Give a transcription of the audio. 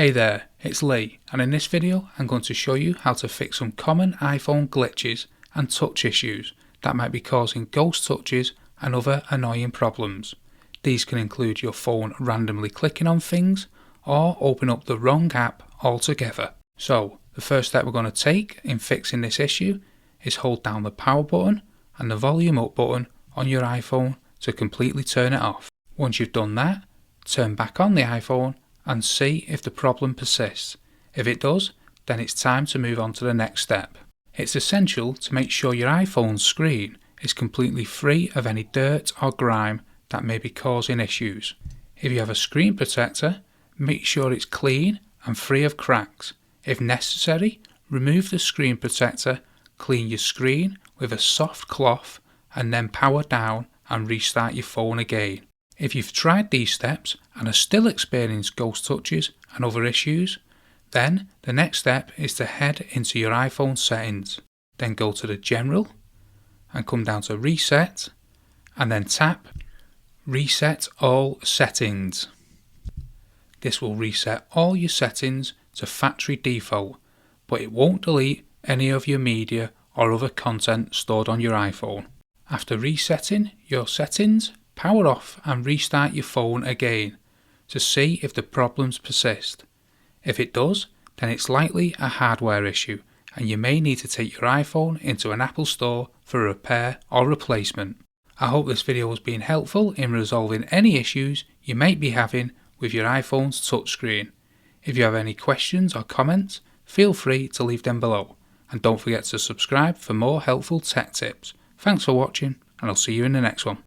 Hey there, it's Lee, and in this video I'm going to show you how to fix some common iPhone glitches and touch issues that might be causing ghost touches and other annoying problems. These can include your phone randomly clicking on things or open up the wrong app altogether. So the first step we're going to take in fixing this issue is hold down the power button and the volume up button on your iPhone to completely turn it off. Once you've done that, turn back on the iPhone and see if the problem persists. If it does, then it's time to move on to the next step. It's essential to make sure your iPhone's screen is completely free of any dirt or grime that may be causing issues. If you have a screen protector, make sure it's clean and free of cracks. If necessary, remove the screen protector, clean your screen with a soft cloth, and then power down and restart your phone again. If you've tried these steps and are still experiencing ghost touches and other issues, then the next step is to head into your iPhone settings. Then go to the General and come down to Reset and then tap Reset All Settings. This will reset all your settings to factory default, but it won't delete any of your media or other content stored on your iPhone. After resetting your settings, power off and restart your phone again to see if the problems persist. If it does, then it's likely a hardware issue and you may need to take your iPhone into an Apple store for a repair or replacement. I hope this video has been helpful in resolving any issues you might be having with your iPhone's touchscreen. If you have any questions or comments, feel free to leave them below, and don't forget to subscribe for more helpful tech tips. Thanks for watching, and I'll see you in the next one.